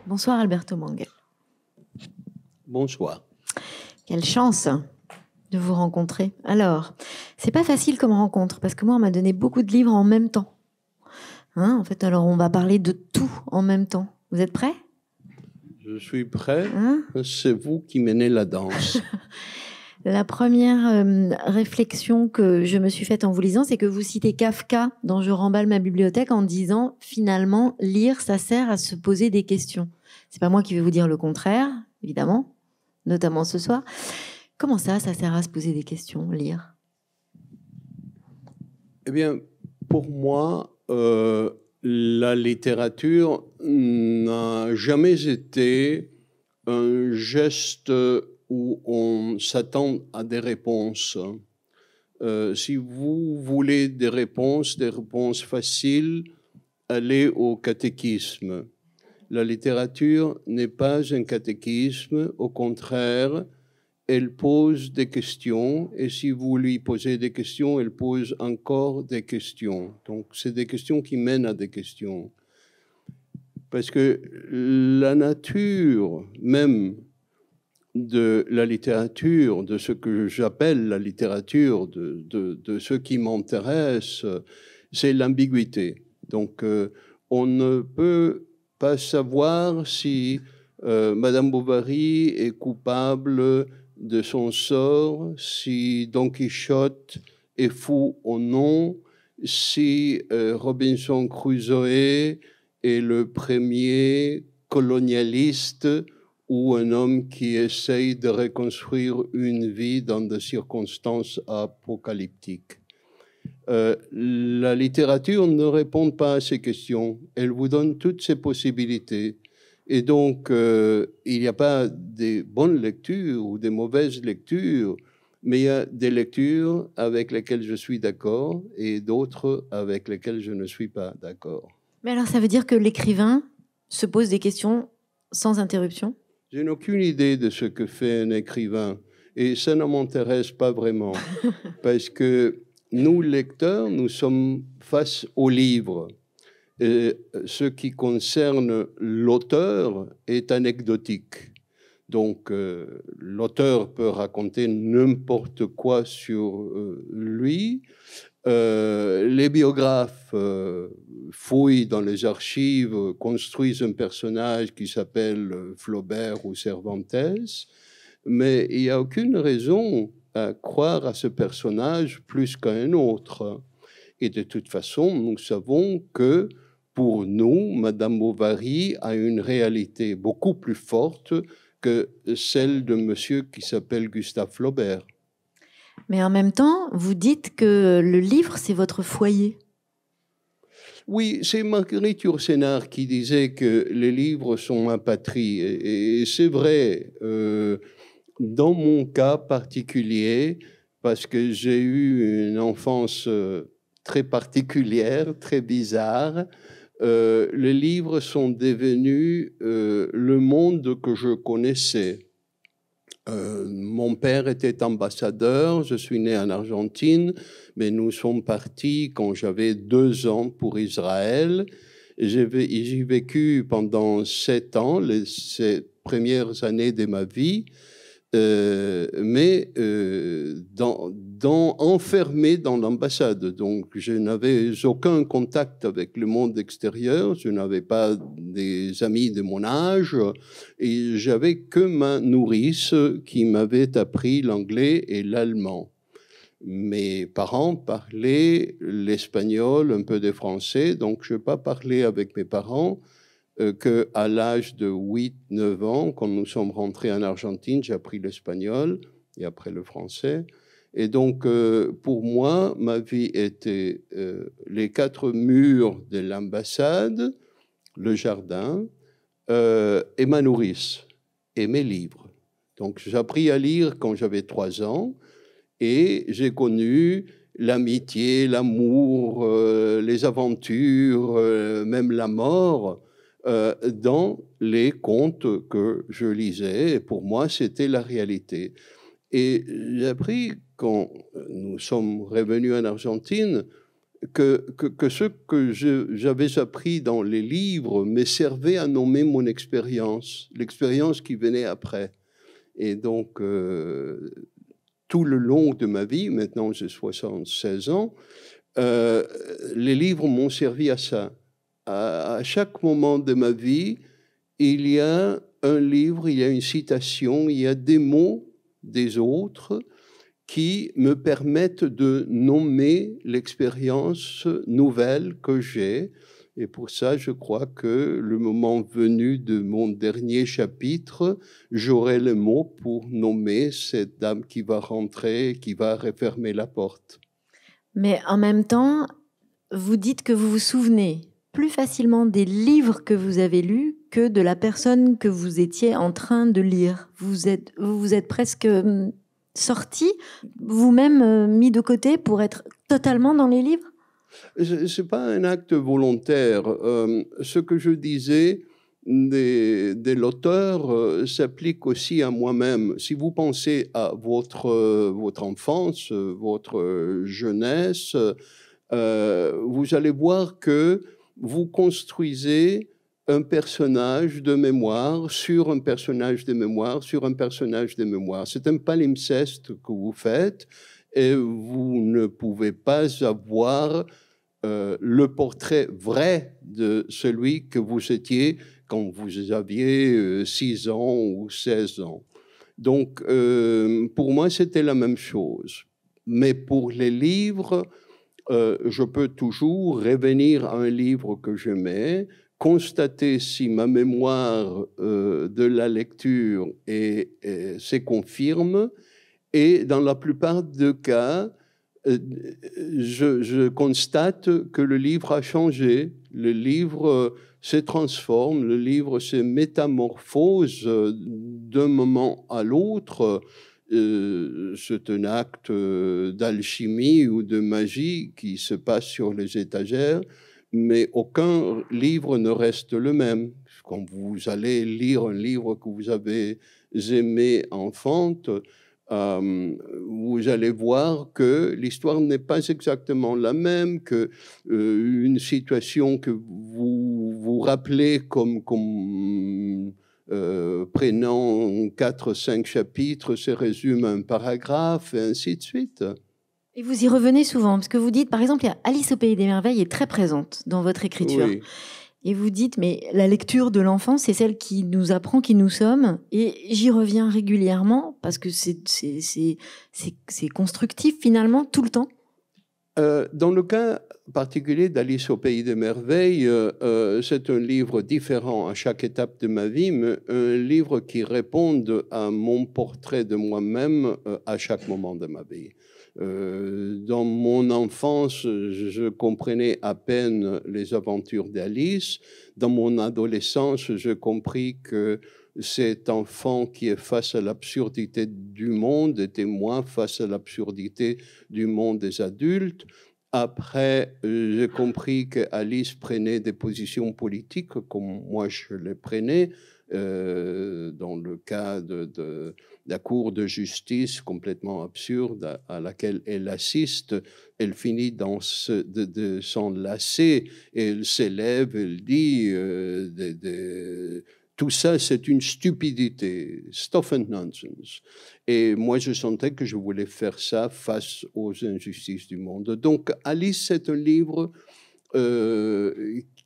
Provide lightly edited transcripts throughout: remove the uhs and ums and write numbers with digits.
Bonsoir Alberto Manguel. Bonsoir. Quelle chance de vous rencontrer. Alors, c'est pas facile comme rencontre parce que moi, on m'a donné beaucoup de livres en même temps. En fait, alors on va parler de tout en même temps. Vous êtes prêts ? Je suis prêt. C'est vous qui menez la danse. La première réflexion que je me suis faite en vous lisant, c'est que vous citez Kafka dans Je remballe ma bibliothèque en disant finalement, lire, ça sert à se poser des questions. C'est pas moi qui vais vous dire le contraire, évidemment, notamment ce soir. Comment ça sert à se poser des questions, lire ? Eh bien, pour moi, la littérature n'a jamais été un geste où on s'attend à des réponses. Si vous voulez des réponses faciles, allez au catéchisme. La littérature n'est pas un catéchisme, au contraire, elle pose des questions, et si vous lui posez des questions, elle pose encore des questions. Donc, c'est des questions qui mènent à des questions. Parce que la nature même de la littérature, de ce que j'appelle la littérature, de ce qui m'intéresse, c'est l'ambiguïté. Donc, on ne peut pas savoir si Madame Bovary est coupable de son sort, si Don Quichotte est fou ou non, si Robinson Crusoe est le premier colonialiste ou un homme qui essaye de reconstruire une vie dans des circonstances apocalyptiques. La littérature ne répond pas à ces questions. Elle vous donne toutes ces possibilités. Et donc, il n'y a pas des bonnes lectures ou des mauvaises lectures, mais il y a des lectures avec lesquelles je suis d'accord et d'autres avec lesquelles je ne suis pas d'accord. Mais alors, ça veut dire que l'écrivain se pose des questions sans interruption ? Je n'ai aucune idée de ce que fait un écrivain et ça ne m'intéresse pas vraiment parce que nous, lecteurs, nous sommes face au livre. Et ce qui concerne l'auteur est anecdotique. Donc, l'auteur peut raconter n'importe quoi sur lui. Les biographes fouillent dans les archives, construisent un personnage qui s'appelle Flaubert ou Cervantes, mais il n'y a aucune raison à croire à ce personnage plus qu'à un autre. Et de toute façon, nous savons que pour nous, Madame Bovary a une réalité beaucoup plus forte que celle de monsieur qui s'appelle Gustave Flaubert. Mais en même temps, vous dites que le livre, c'est votre foyer. Oui, c'est Marguerite Yourcenar qui disait que les livres sont ma patrie. Et c'est vrai, dans mon cas particulier, parce que j'ai eu une enfance très particulière, très bizarre, les livres sont devenus le monde que je connaissais. Mon père était ambassadeur, je suis né en Argentine, mais nous sommes partis quand j'avais 2 ans pour Israël. J'ai vécu pendant 7 ans, les 7 premières années de ma vie, mais enfermé dans l'ambassade. Donc, je n'avais aucun contact avec le monde extérieur, je n'avais pas des amis de mon âge, et j'avais que ma nourrice qui m'avait appris l'anglais et l'allemand. Mes parents parlaient l'espagnol, un peu de français, donc je n'ai pas parlé avec mes parents qu'à l'âge de 8-9 ans, quand nous sommes rentrés en Argentine, j'ai appris l'espagnol et après le français. Et donc, pour moi, ma vie était les 4 murs de l'ambassade, le jardin et ma nourrice et mes livres. Donc, j'ai appris à lire quand j'avais 3 ans et j'ai connu l'amitié, l'amour, les aventures, même la mort, dans les contes que je lisais. Et pour moi, c'était la réalité. Et j'ai appris, quand nous sommes revenus en Argentine, que ce que j'avais appris dans les livres me servait à nommer mon expérience, l'expérience qui venait après. Et donc, tout le long de ma vie, maintenant j'ai 76 ans, les livres m'ont servi à ça. À chaque moment de ma vie, il y a un livre, il y a une citation, il y a des mots des autres qui me permettent de nommer l'expérience nouvelle que j'ai. Et pour ça, je crois que le moment venu de mon dernier chapitre, j'aurai le mot pour nommer cette dame qui va rentrer, qui va refermer la porte. Mais en même temps, vous dites que vous vous souvenez plus facilement des livres que vous avez lus que de la personne que vous étiez en train de lire. Vous êtes presque sorti, vous-même mis de côté pour être totalement dans les livres? Ce n'est pas un acte volontaire. Ce que je disais de l'auteur s'applique aussi à moi-même. Si vous pensez à votre enfance, votre jeunesse, vous allez voir que vous construisez un personnage de mémoire sur un personnage de mémoire sur un personnage de mémoire. C'est un palimpseste que vous faites et vous ne pouvez pas avoir le portrait vrai de celui que vous étiez quand vous aviez 6 ans ou 16 ans. Donc, pour moi, c'était la même chose. Mais pour les livres, je peux toujours revenir à un livre que j'aimais, constater si ma mémoire de la lecture se confirme, et dans la plupart des cas, je constate que le livre a changé, le livre se transforme, le livre se métamorphose d'un moment à l'autre. C'est un acte d'alchimie ou de magie qui se passe sur les étagères, mais aucun livre ne reste le même. Quand vous allez lire un livre que vous avez aimé enfante, vous allez voir que l'histoire n'est pas exactement la même, que une situation que vous vous rappelez comme prenant 4-5 chapitres se résume à un paragraphe, et ainsi de suite. Et vous y revenez souvent, parce que vous dites, par exemple, Alice au Pays des Merveilles est très présente dans votre écriture. Oui. Et vous dites, mais la lecture de l'enfant, c'est celle qui nous apprend qui nous sommes. Et j'y reviens régulièrement, parce que c'est constructif finalement, tout le temps. Dans le cas particulier d'Alice au Pays des Merveilles, c'est un livre différent à chaque étape de ma vie, mais un livre qui répond à mon portrait de moi-même à chaque moment de ma vie. Dans mon enfance, je comprenais à peine les aventures d'Alice. Dans mon adolescence, je compris que cet enfant qui est face à l'absurdité du monde était moi face à l'absurdité du monde des adultes. Après, j'ai compris qu'Alice prenait des positions politiques comme moi je les prenais. Dans le cas de la Cour de justice complètement absurde à laquelle elle assiste, elle finit de s'enlacer, elle s'élève, elle dit tout ça, c'est une stupidité, stuff and nonsense. Et moi, je sentais que je voulais faire ça face aux injustices du monde. Donc, Alice, c'est un livre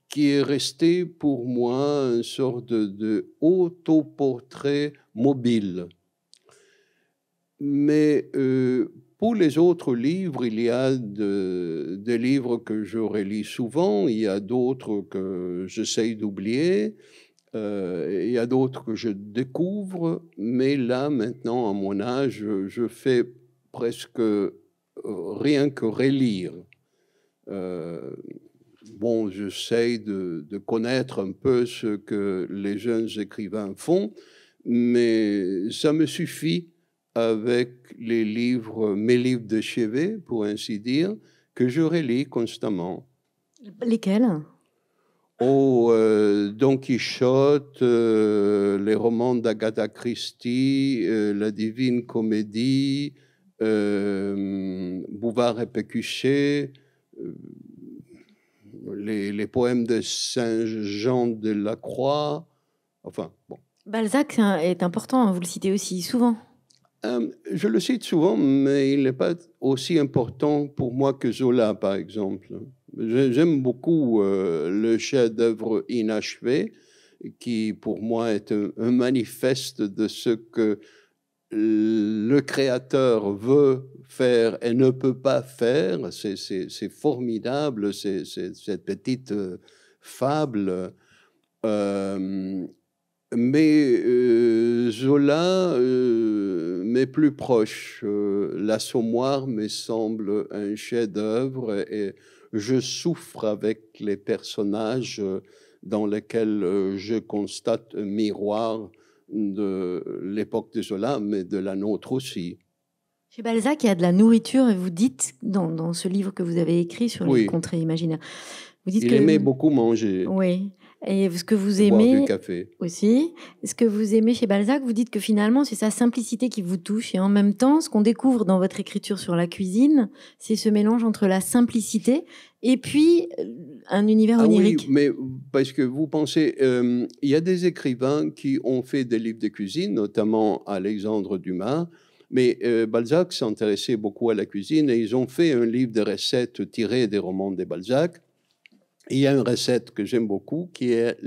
qui est resté pour moi une sorte de autoportrait mobile. Mais pour les autres livres, il y a des livres que je relis souvent, il y a d'autres que j'essaye d'oublier. Il y a d'autres que je découvre, mais là, maintenant, à mon âge, je fais presque rien que relire. Bon, j'essaye de connaître un peu ce que les jeunes écrivains font, mais ça me suffit avec les livres, mes livres de chevet, pour ainsi dire, que je relis constamment. Lesquels ? Don Quichotte, les romans d'Agatha Christie, la Divine Comédie, Bouvard et Pécuchet. les poèmes de Saint Jean de la Croix. Enfin, bon. Balzac est important, vous le citez aussi souvent. Je le cite souvent, mais il n'est pas aussi important pour moi que Zola, par exemple. J'aime beaucoup le chef-d'œuvre inachevé, qui pour moi est un manifeste de ce que le créateur veut faire et ne peut pas faire. C'est formidable, cette petite fable. Mais Zola m'est plus proche. L'Assommoir me semble un chef-d'œuvre et je souffre avec les personnages dans lesquels je constate un miroir de l'époque de Zola, mais de la nôtre aussi. Chez Balzac, il y a de la nourriture et vous dites, dans ce livre que vous avez écrit sur les contrées imaginaires, vous dites il aimait beaucoup manger. Oui. Et ce que vous boire aimez du café. Aussi, ce que vous aimez chez Balzac, vous dites que finalement c'est sa simplicité qui vous touche et en même temps ce qu'on découvre dans votre écriture sur la cuisine, c'est ce mélange entre la simplicité et puis un univers onirique. Oui, mais parce que vous pensez, il y a des écrivains qui ont fait des livres de cuisine, notamment Alexandre Dumas, mais Balzac s'intéressait beaucoup à la cuisine et ils ont fait un livre de recettes tirées des romans de Balzac. Il y a une recette que j'aime beaucoup qui est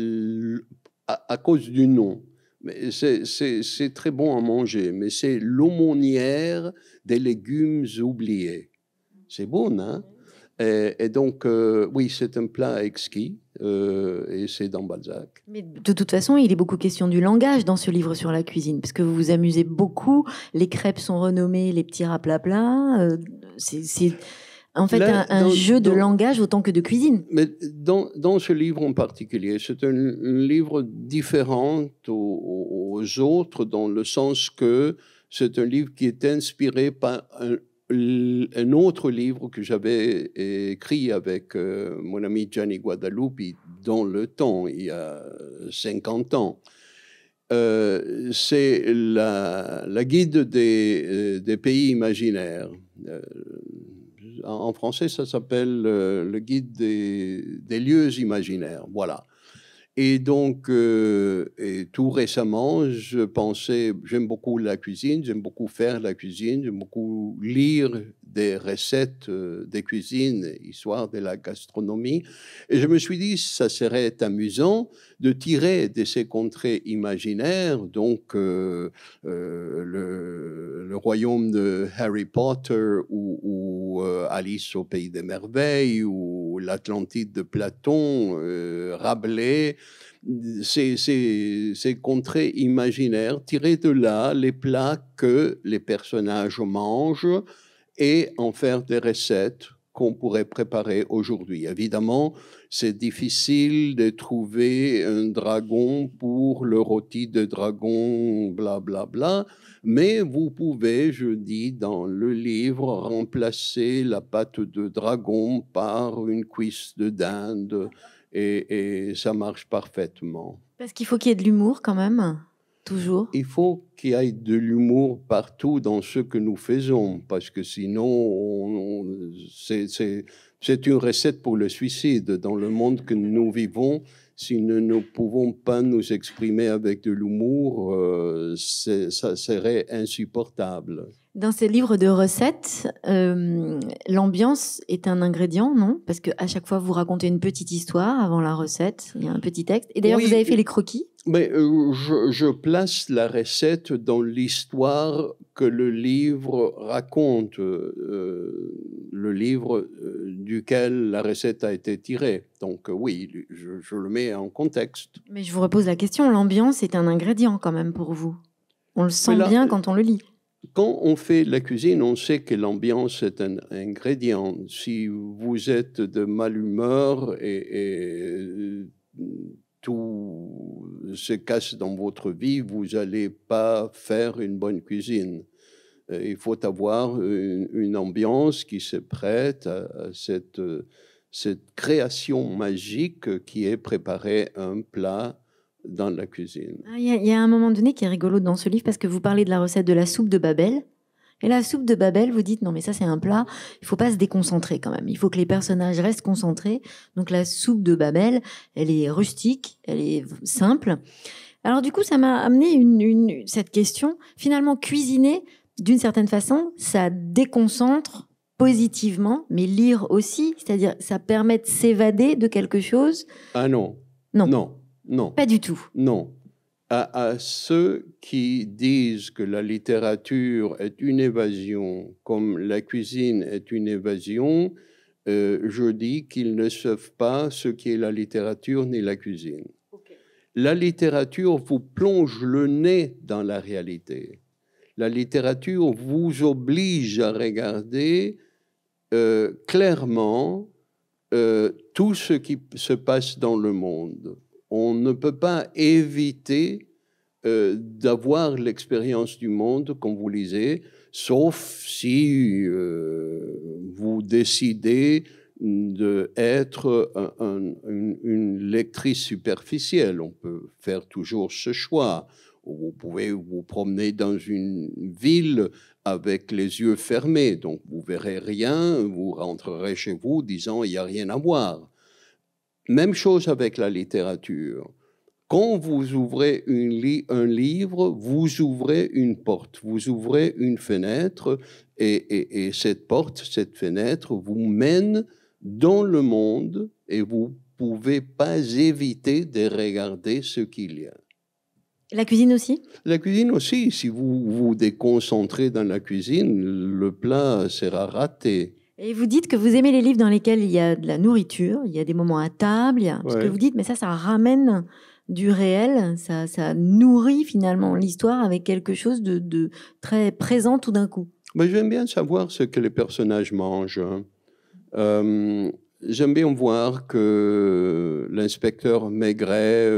à cause du nom. Mais c'est très bon à manger, mais c'est l'aumônière des légumes oubliés. C'est bon, hein? Et donc, oui, c'est un plat exquis et c'est dans Balzac. Mais de toute façon, il est beaucoup question du langage dans ce livre sur la cuisine, parce que vous vous amusez beaucoup. Les crêpes sont renommées les petits raplapla. C'est en fait un jeu de langage autant que de cuisine. Mais dans ce livre en particulier, c'est un livre différent aux autres dans le sens que c'est un livre qui est inspiré par un autre livre que j'avais écrit avec mon ami Gianni Guadalupe dans le temps, il y a 50 ans. C'est la guide des pays imaginaires. En français, ça s'appelle le guide des lieux imaginaires. Voilà. Et donc, et tout récemment, je pensais, j'aime beaucoup la cuisine, j'aime beaucoup faire la cuisine, j'aime beaucoup lire des recettes des cuisines, histoire de la gastronomie. Et je me suis dit, ça serait amusant de tirer de ces contrées imaginaires, donc le royaume de Harry Potter ou Alice au Pays des Merveilles ou l'Atlantide de Platon, Rabelais, ces contrées imaginaires, tirer de là les plats que les personnages mangent et en faire des recettes qu'on pourrait préparer aujourd'hui. Évidemment, c'est difficile de trouver un dragon pour le rôti de dragon, blablabla, bla, bla, mais vous pouvez, je dis dans le livre, remplacer la pâte de dragon par une cuisse de dinde et ça marche parfaitement. Parce qu'il faut qu'il y ait de l'humour quand même. Toujours. Il faut qu'il y ait de l'humour partout dans ce que nous faisons, parce que sinon, c'est une recette pour le suicide. Dans le monde que nous vivons, si nous ne pouvons pas nous exprimer avec de l'humour, ça serait insupportable. Dans ces livres de recettes, l'ambiance est un ingrédient, non? Parce qu'à chaque fois, vous racontez une petite histoire avant la recette, il y a un petit texte. Et d'ailleurs, oui, vous avez fait les croquis? Mais je place la recette dans l'histoire que le livre raconte, le livre duquel la recette a été tirée. Donc oui, je le mets en contexte. Mais je vous repose la question, l'ambiance est un ingrédient quand même pour vous. On le sent bien quand on le lit. Quand on fait la cuisine, on sait que l'ambiance est un ingrédient. Si vous êtes de mauvaise humeur et tout se casse dans votre vie, vous n'allez pas faire une bonne cuisine. Il faut avoir une ambiance qui se prête à cette création magique qui est préparer un plat dans la cuisine. Il y a un moment donné qui est rigolo dans ce livre parce que vous parlez de la recette de la soupe de Babel, Et la soupe de Babel, vous dites, non mais ça c'est un plat, il faut pas se déconcentrer quand même. Il faut que les personnages restent concentrés. Donc la soupe de Babel, elle est rustique, elle est simple. Alors du coup, ça m'a amené cette question. Finalement, cuisiner, d'une certaine façon, ça déconcentre positivement, mais lire aussi, c'est-à-dire ça permet de s'évader de quelque chose. Ah non. Non. Non, non. Pas du tout. Non. À ceux qui disent que la littérature est une évasion, comme la cuisine est une évasion, je dis qu'ils ne savent pas ce qu'est la littérature ni la cuisine. Okay. La littérature vous plonge le nez dans la réalité. La littérature vous oblige à regarder clairement tout ce qui se passe dans le monde. On ne peut pas éviter d'avoir l'expérience du monde quand vous lisez, sauf si vous décidez d'être une lectrice superficielle. On peut faire toujours ce choix. Vous pouvez vous promener dans une ville avec les yeux fermés, donc vous verrez rien, vous rentrerez chez vous disant il n'y a rien à voir. Même chose avec la littérature. Quand vous ouvrez un livre, vous ouvrez une porte, vous ouvrez une fenêtre, et cette porte, cette fenêtre vous mène dans le monde et vous ne pouvez pas éviter de regarder ce qu'il y a. La cuisine aussi ? La cuisine aussi. Si vous vous déconcentrez dans la cuisine, le plat sera raté. Et vous dites que vous aimez les livres dans lesquels il y a de la nourriture, il y a des moments à table, parce que vous dites, mais ça ramène du réel, ça nourrit finalement l'histoire avec quelque chose de très présent tout d'un coup. Mais j'aime bien savoir ce que les personnages mangent. J'aime bien voir que l'inspecteur Maigret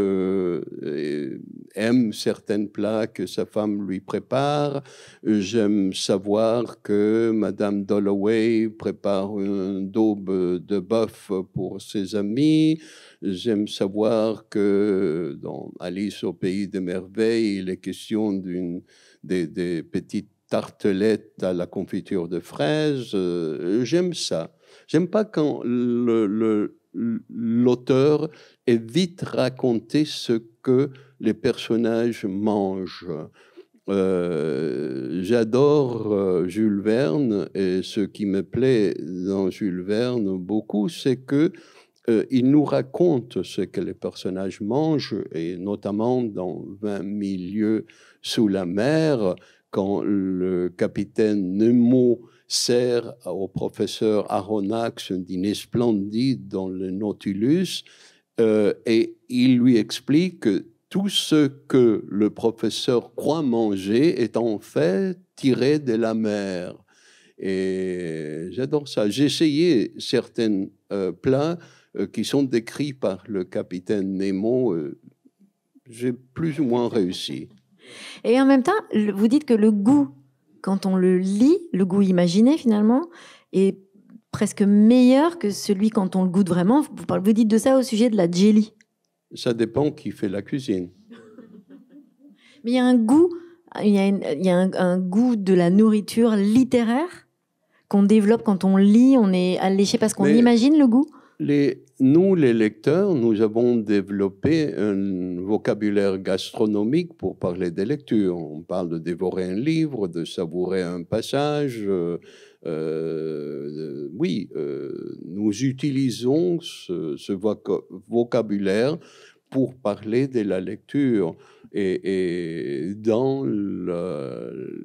aime certains plats que sa femme lui prépare. J'aime savoir que Madame Dalloway prépare un daube de bœuf pour ses amis. J'aime savoir que dans Alice au pays des merveilles, il est question des petites tartelettes à la confiture de fraises. J'aime ça. J'aime pas quand l'auteur évite raconter ce que les personnages mangent. J'adore Jules Verne, et ce qui me plaît dans Jules Verne beaucoup, c'est que il nous raconte ce que les personnages mangent, et notamment dans 20 milieux sous la mer, quand le capitaine Nemo sert au professeur Aronnax un dîner splendide dans le Nautilus, et il lui explique que tout ce que le professeur croit manger est en fait tiré de la mer. Et j'adore ça. J'ai essayé certains plats qui sont décrits par le capitaine Nemo. J'ai plus ou moins réussi. Et en même temps, vous dites que le goût, quand on le lit, le goût imaginé finalement, est presque meilleur que celui quand on le goûte vraiment. Vous dites de ça au sujet de la jelly. Ça dépend qui fait la cuisine. Mais il y a un goût, il y a un goût de la nourriture littéraire qu'on développe quand on lit, on est alléché parce qu'on imagine le goût. Nous, les lecteurs, nous avons développé un vocabulaire gastronomique pour parler des lectures. On parle de dévorer un livre, de savourer un passage. Nous utilisons ce vocabulaire pour parler de la lecture. Et dans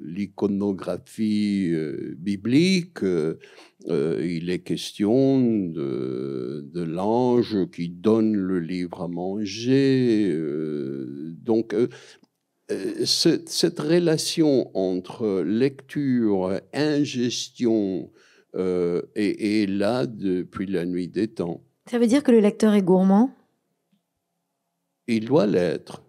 l'iconographie biblique, il est question de l'ange qui donne le livre à manger. Donc, cette relation entre lecture, ingestion est là depuis la nuit des temps. Ça veut dire que le lecteur est gourmand ? Il doit l'être.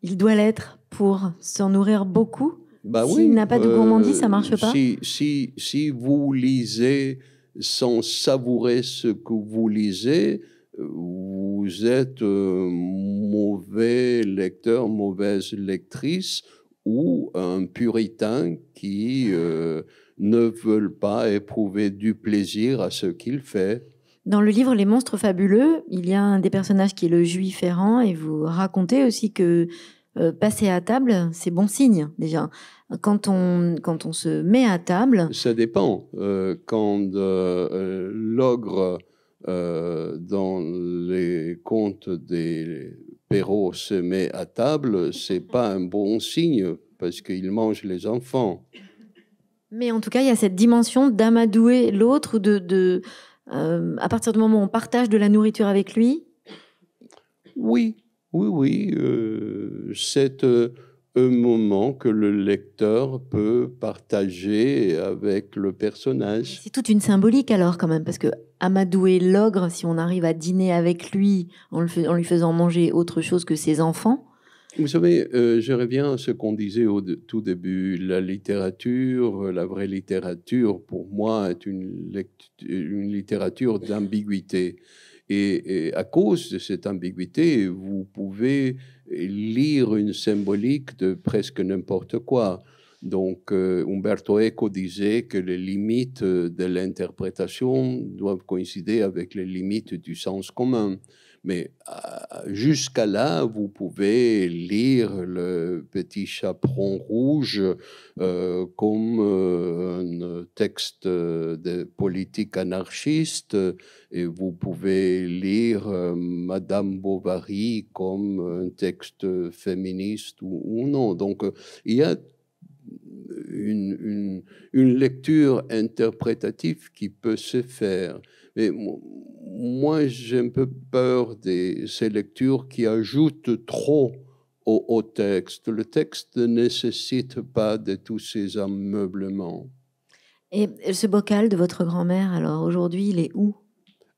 Il doit l'être pour s'en nourrir beaucoup. S'il oui, n'a pas de gourmandise, ça ne marche pas. Si vous lisez sans savourer ce que vous lisez, vous êtes mauvais lecteur, mauvaise lectrice, ou un puritain qui ne veut pas éprouver du plaisir à ce qu'il fait. Dans le livre Les monstres fabuleux, il y a un des personnages qui est le juif errant et vous racontez aussi que passer à table, c'est bon signe déjà. Quand on se met à table... Ça dépend. Quand l'ogre, dans les contes des Perrault, se met à table, c'est pas un bon signe parce qu'il mange les enfants. Mais en tout cas, il y a cette dimension d'amadouer l'autre, à partir du moment où on partage de la nourriture avec lui. Oui. C'est un moment que le lecteur peut partager avec le personnage. C'est toute une symbolique alors quand même, parce que amadouer l'ogre, si on arrive à dîner avec lui en lui faisant manger autre chose que ses enfants. Vous savez, je reviens à ce qu'on disait au tout début. La littérature, la vraie littérature, pour moi, est une littérature d'ambiguïté. Et à cause de cette ambiguïté, vous pouvez lire une symbolique de presque n'importe quoi. Donc, Umberto Eco disait que les limites de l'interprétation doivent coïncider avec les limites du sens commun. Mais jusqu'à là, vous pouvez lire le Petit Chaperon rouge comme un texte de politique anarchiste, et vous pouvez lire Madame Bovary comme un texte féministe ou non. Donc, il y a une lecture interprétative qui peut se faire. Mais moi, j'ai un peu peur de ces lectures qui ajoutent trop au texte. Le texte ne nécessite pas de tous ces ameublements. Et ce bocal de votre grand-mère, alors aujourd'hui, il est où?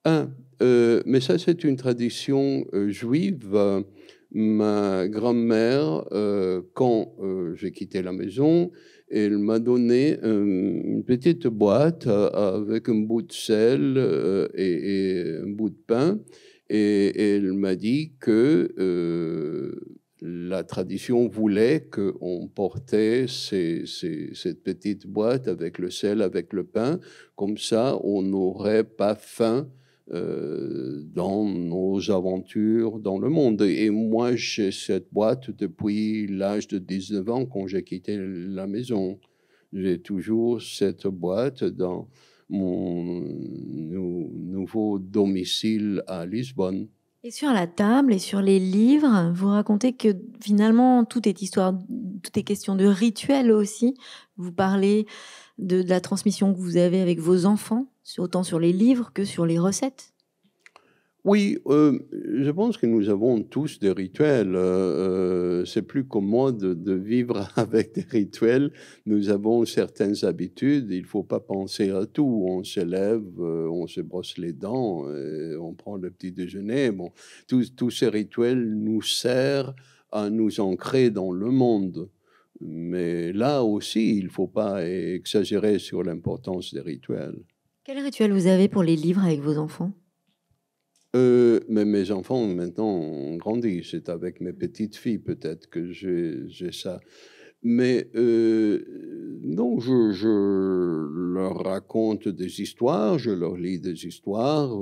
Mais ça, c'est une tradition juive. Ma grand-mère, quand j'ai quitté la maison, elle m'a donné une petite boîte avec un bout de sel et un bout de pain. Et elle m'a dit que la tradition voulait qu'on portait cette petite boîte avec le sel, avec le pain. Comme ça, on n'aurait pas faim dans nos aventures dans le monde. Et moi, j'ai cette boîte depuis l'âge de 19 ans, quand j'ai quitté la maison. J'ai toujours cette boîte dans mon nouveau domicile à Lisbonne. Et sur la table et sur les livres, vous racontez que finalement, tout est question de rituel aussi. Vous parlez de la transmission que vous avez avec vos enfants, autant sur les livres que sur les recettes. Oui, je pense que nous avons tous des rituels. C'est plus commun de vivre avec des rituels. Nous avons certaines habitudes. Il ne faut pas penser à tout. On se lève, on se brosse les dents, on prend le petit déjeuner. Bon, tous ces rituels nous servent à nous ancrer dans le monde. Mais là aussi, il ne faut pas exagérer sur l'importance des rituels. Quel rituel vous avez pour les livres avec vos enfants? Mais mes enfants, maintenant, ont grandi. C'est avec mes petites filles, peut-être, que j'ai ça. Mais non, je leur raconte des histoires, je leur lis des histoires,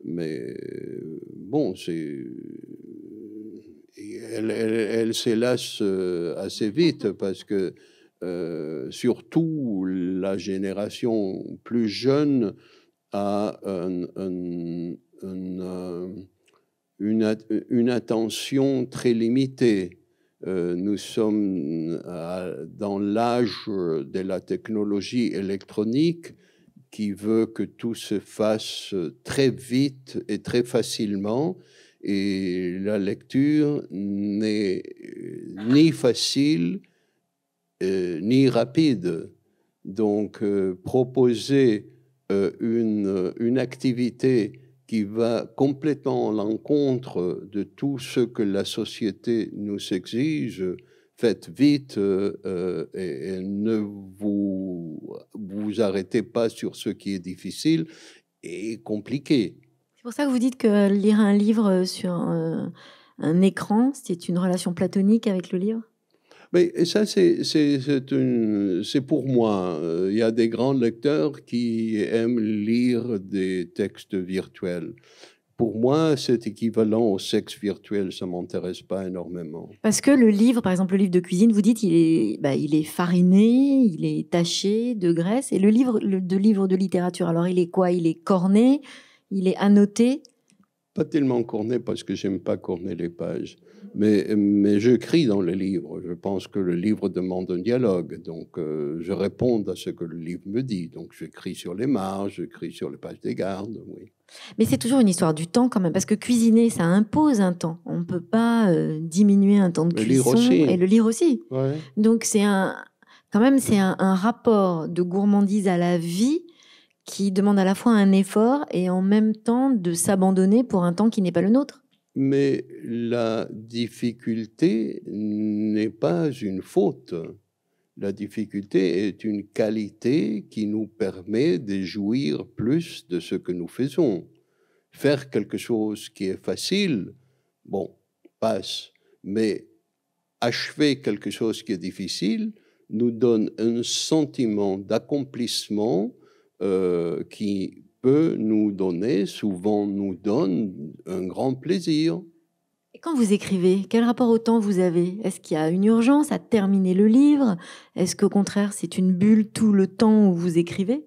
mais bon, elles s'élassent assez vite parce que surtout la génération plus jeune a une attention très limitée. Nous sommes dans l'âge de la technologie électronique qui veut que tout se fasse très vite et très facilement, et la lecture n'est ni facile ni rapide. Donc, proposer une activité qui va complètement à l'encontre de tout ce que la société nous exige, faites vite et ne vous arrêtez pas sur ce qui est difficile et compliqué. C'est pour ça que vous dites que lire un livre sur un écran, c'est une relation platonique avec le livre? Mais et ça, c'est pour moi. Il y a des grands lecteurs qui aiment lire des textes virtuels. Pour moi, c'est équivalent au sexe virtuel, ça m'intéresse pas énormément. Parce que le livre, par exemple, le livre de cuisine, vous dites, il est fariné, il est taché de graisse. Et le livre de littérature, alors il est quoi? Il est corné, il est annoté. Pas tellement corné parce que j'aime pas corner les pages, mais j'écris dans le livre. Je pense que le livre demande un dialogue, donc je réponds à ce que le livre me dit. Donc j'écris sur les marges, j'écris sur les pages des gardes, oui. Mais c'est toujours une histoire du temps quand même, parce que cuisiner, ça impose un temps. On ne peut pas diminuer un temps de Le lire cuisson aussi. et le lire aussi. Ouais. Donc quand même, c'est un rapport de gourmandise à la vie qui demande à la fois un effort et en même temps de s'abandonner pour un temps qui n'est pas le nôtre. Mais la difficulté n'est pas une faute. La difficulté est une qualité qui nous permet de jouir plus de ce que nous faisons. Faire quelque chose qui est facile, bon, passe, mais achever quelque chose qui est difficile nous donne un sentiment d'accomplissement qui peut nous donner, souvent nous donne un grand plaisir. Et quand vous écrivez, quel rapport au temps vous avez? Est-ce qu'il y a une urgence à terminer le livre? Est-ce qu'au contraire, c'est une bulle tout le temps où vous écrivez?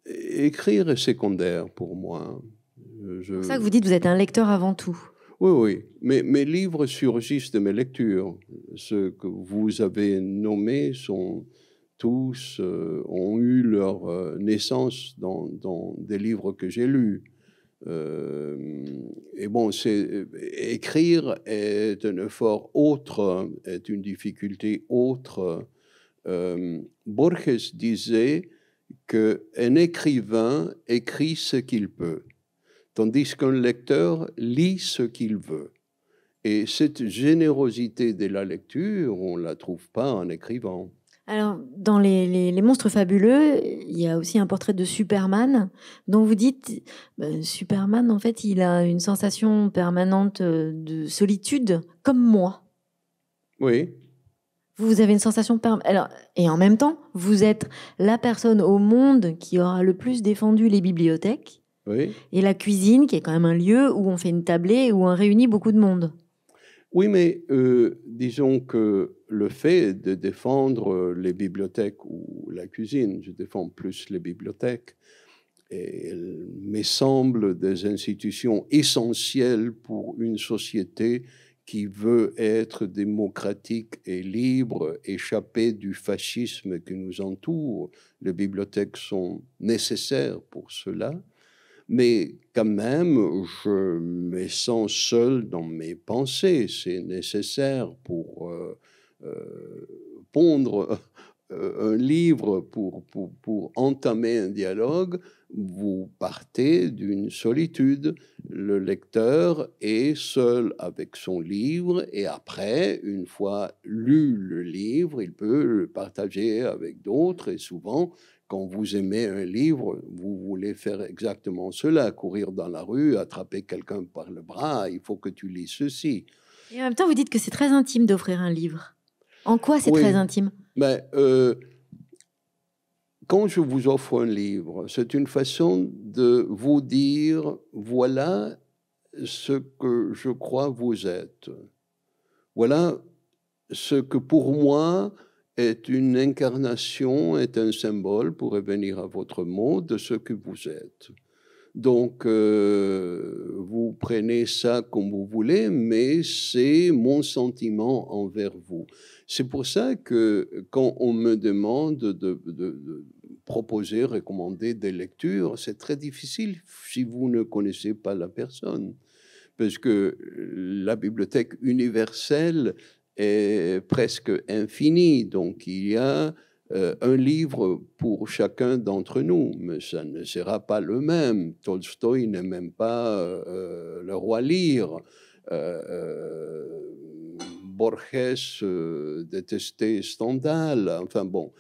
Écrire est secondaire pour moi. C'est pour ça que vous dites que vous êtes un lecteur avant tout. Oui, oui. Mes livres surgissent de mes lectures. Ceux que vous avez nommés sont tous ont eu leur naissance dans des livres que j'ai lus. Et bon, écrire est un effort autre, est une difficulté autre. Borges disait qu'un écrivain écrit ce qu'il peut, tandis qu'un lecteur lit ce qu'il veut. Et cette générosité de la lecture, on ne la trouve pas en écrivant. Alors, dans les monstres fabuleux, il y a aussi un portrait de Superman, dont vous dites, Superman, en fait, il a une sensation permanente de solitude, comme moi. Oui. Vous avez une sensation permanente. Et en même temps, vous êtes la personne au monde qui aura le plus défendu les bibliothèques, Oui. et la cuisine, qui est quand même un lieu où on fait une tablée et où on réunit beaucoup de monde. Oui, mais disons que le fait de défendre les bibliothèques ou la cuisine, je défends plus les bibliothèques, et elles me semblent des institutions essentielles pour une société qui veut être démocratique et libre, échapper du fascisme qui nous entoure. Les bibliothèques sont nécessaires pour cela. Mais quand même, je me sens seul dans mes pensées. C'est nécessaire pour pondre un livre, pour entamer un dialogue. Vous partez d'une solitude. Le lecteur est seul avec son livre et après, une fois lu le livre, il peut le partager avec d'autres et souvent, quand vous aimez un livre, vous voulez faire exactement cela, courir dans la rue, attraper quelqu'un par le bras, il faut que tu lis ceci. Et en même temps, vous dites que c'est très intime d'offrir un livre. En quoi c'est Oui, très intime? mais quand je vous offre un livre, c'est une façon de vous dire, voilà ce que je crois vous êtes. Voilà ce que pour moi est une incarnation, est un symbole, pour revenir à votre mot, de ce que vous êtes. Donc, vous prenez ça comme vous voulez, mais c'est mon sentiment envers vous. C'est pour ça que quand on me demande de proposer, recommander des lectures, c'est très difficile si vous ne connaissez pas la personne. Parce que la bibliothèque universelle est presque infinie. Donc, il y a un livre pour chacun d'entre nous, mais ça ne sera pas le même. Tolstoï n'est même pas le roi Lear. Borges détestait Stendhal. Enfin bon,